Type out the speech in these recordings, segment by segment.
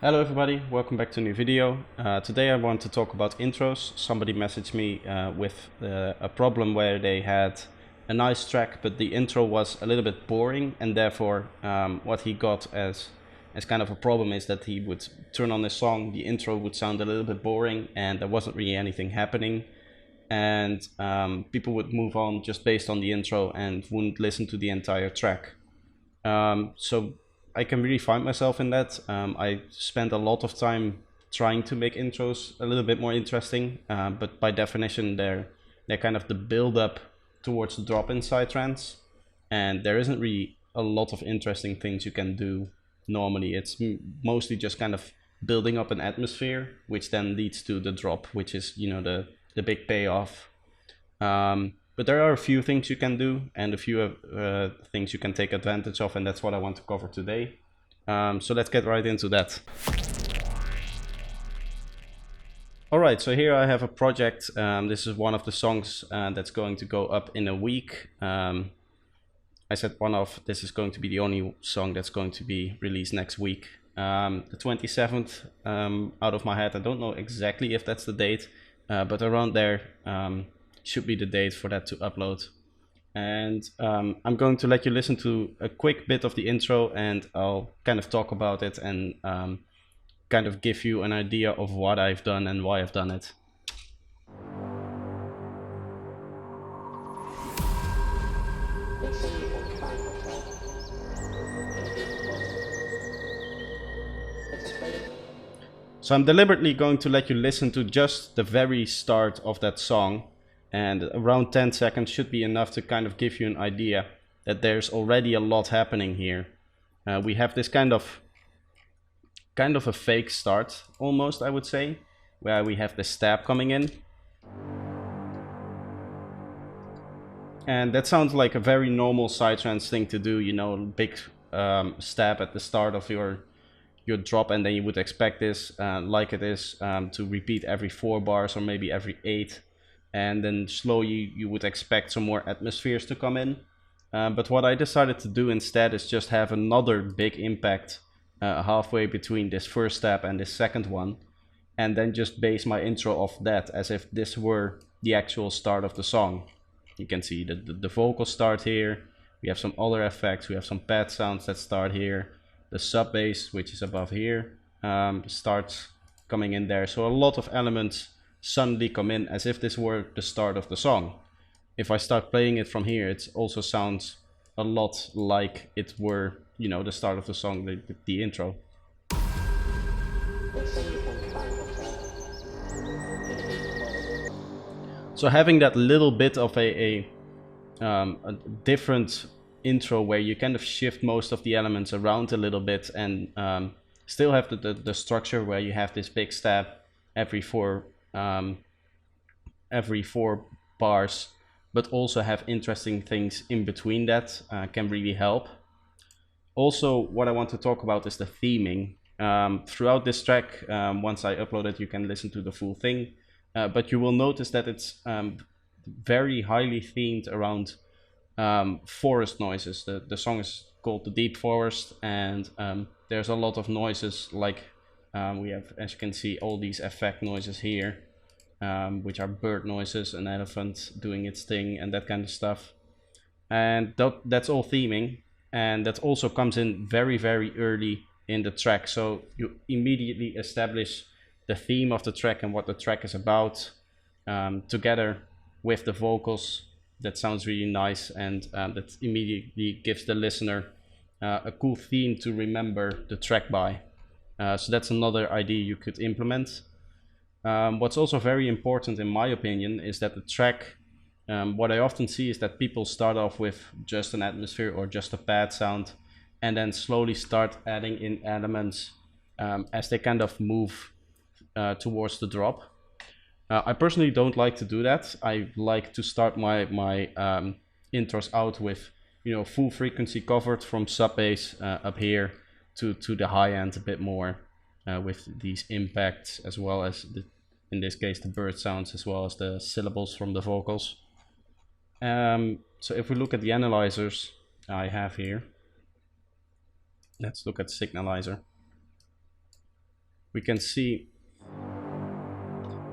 Hello everybody, welcome back to a new video. Today I want to talk about intros. Somebody messaged me with a problem where they had a nice track, but the intro was a little bit boring, and therefore what he got as kind of a problem is that he would turn on the song, the intro would sound a little bit boring, and there wasn't really anything happening. And people would move on just based on the intro and wouldn't listen to the entire track. So I can really find myself in that. I spend a lot of time trying to make intros a little bit more interesting, but by definition they're kind of the build up towards the drop in psytrance, and there isn't really a lot of interesting things you can do normally. It's mostly just kind of building up an atmosphere, which then leads to the drop, which is, you know, the big payoff. But there are a few things you can do and a few things you can take advantage of, and that's what I want to cover today. So let's get right into that. Alright, so here I have a project. This is one of the songs that's going to go up in a week. I said this is going to be the only song that's going to be released next week. The 27th, out of my head, I don't know exactly if that's the date, but around there should be the date for that to upload. And I'm going to let you listen to a quick bit of the intro, and I'll kind of talk about it and kind of give you an idea of what I've done and why I've done it. So I'm deliberately going to let you listen to just the very start of that song, and around 10 seconds should be enough to kind of give you an idea that there's already a lot happening here. We have this kind of a fake start, almost, I would say, where we have the stab coming in. And that sounds like a very normal psytrance thing to do, you know, big stab at the start of your drop, and then you would expect this, like it is, to repeat every 4 bars or maybe every 8. And then slowly you would expect some more atmospheres to come in. But what I decided to do instead is just have another big impact halfway between this first step and this second one, and then just base my intro off that as if this were the actual start of the song. You can see the vocals start here, we have some other effects, we have some pad sounds that start here, the sub bass, which is above here, starts coming in there. So a lot of elements suddenly come in as if this were the start of the song. If I start playing it from here, it also sounds a lot like it were, you know, the start of the song, the intro. So having that little bit of a different intro where you kind of shift most of the elements around a little bit, and still have the structure where you have this big stab every 4 bars, but also have interesting things in between that, can really help. Also, what I want to talk about is the theming. Throughout this track, once I upload it, you can listen to the full thing, but you will notice that it's very highly themed around forest noises. The song is called The Deep Forest, and there's a lot of noises, like we have, as you can see, all these effect noises here, which are bird noises, an elephant doing its thing, and that kind of stuff. And that's all theming, and that also comes in very, very early in the track. So you immediately establish the theme of the track and what the track is about, together with the vocals. That sounds really nice, and that immediately gives the listener a cool theme to remember the track by. So that's another idea you could implement. What's also very important, in my opinion, is that the track, what I often see is that people start off with just an atmosphere or just a pad sound, and then slowly start adding in elements as they kind of move towards the drop. I personally don't like to do that. I like to start my intros out with, you know, full frequency covered from sub bass up here to the high end a bit more, with these impacts, as well as in this case the bird sounds, as well as the syllables from the vocals. So if we look at the analyzers I have here, let's look at Signalizer. we can see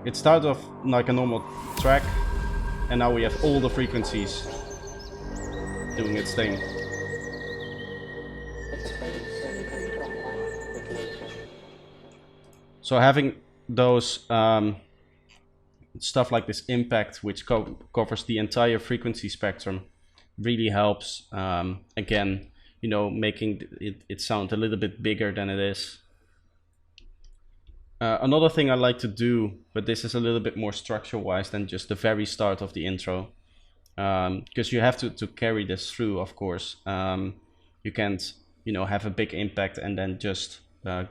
it started off like a normal track, and now we have all the frequencies doing its thing. So having those stuff like this impact, which covers the entire frequency spectrum, really helps, again, you know, making it sound a little bit bigger than it is. Another thing I like to do, but this is a little bit more structure-wise than just the very start of the intro, because you have to carry this through, of course. You can't, you know, have a big impact and then just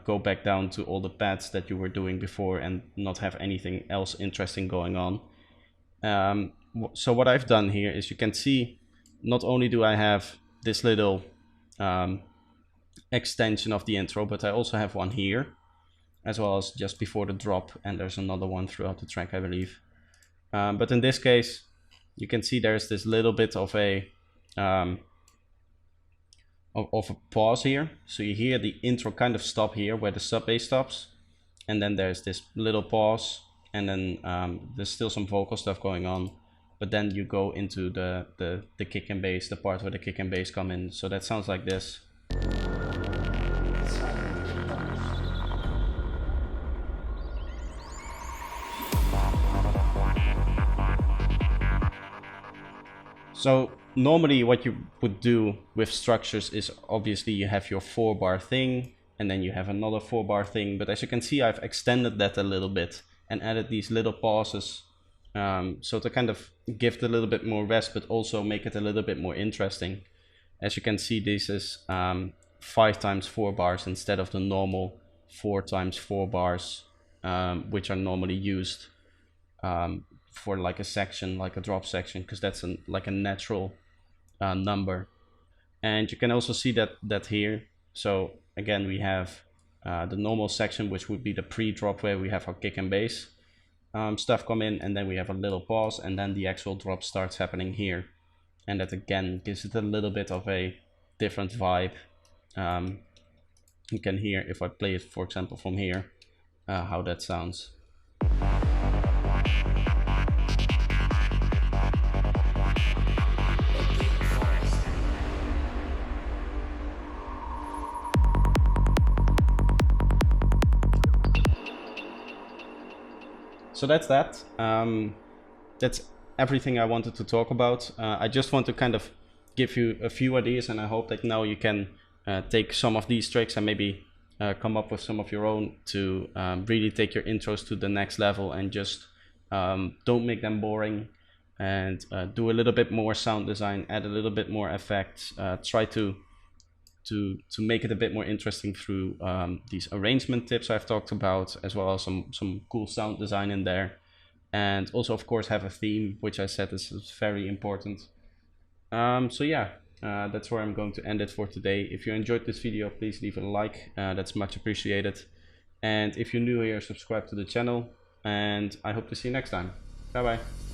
go back down to all the pads that you were doing before and not have anything else interesting going on. So what I've done here is, you can see, not only do I have this little extension of the intro, but I also have one here, as well as just before the drop, and there's another one throughout the track, I believe. But in this case, you can see there's this little bit of a pause here. So you hear the intro kind of stop here where the sub bass stops, and then there's this little pause, and then there's still some vocal stuff going on, but then you go into the kick and bass, the part where the kick and bass come in. So that sounds like this. So normally what you would do with structures is, obviously you have your 4-bar thing, and then you have another 4-bar thing, but as you can see, I've extended that a little bit and added these little pauses, so to kind of give it a little bit more rest, but also make it a little bit more interesting. As you can see, this is 5 times 4 bars instead of the normal 4 times 4 bars, which are normally used for like a section, like a drop section, because that's like a natural number. And you can also see that here. So again, we have the normal section, which would be the pre-drop, where we have our kick and bass stuff come in, and then we have a little pause, and then the actual drop starts happening here, and that again gives it a little bit of a different vibe. You can hear, if I play it for example from here, how that sounds. So that's that. That's everything I wanted to talk about. I just want to kind of give you a few ideas, and I hope that now you can take some of these tricks and maybe come up with some of your own to really take your intros to the next level, and just don't make them boring, and do a little bit more sound design, add a little bit more effects, try to make it a bit more interesting through these arrangement tips I've talked about, as well as some cool sound design in there, and also of course have a theme, which I said is very important. So yeah, that's where I'm going to end it for today. If you enjoyed this video, please leave a like, that's much appreciated, and if you're new here, subscribe to the channel, and I hope to see you next time. Bye bye.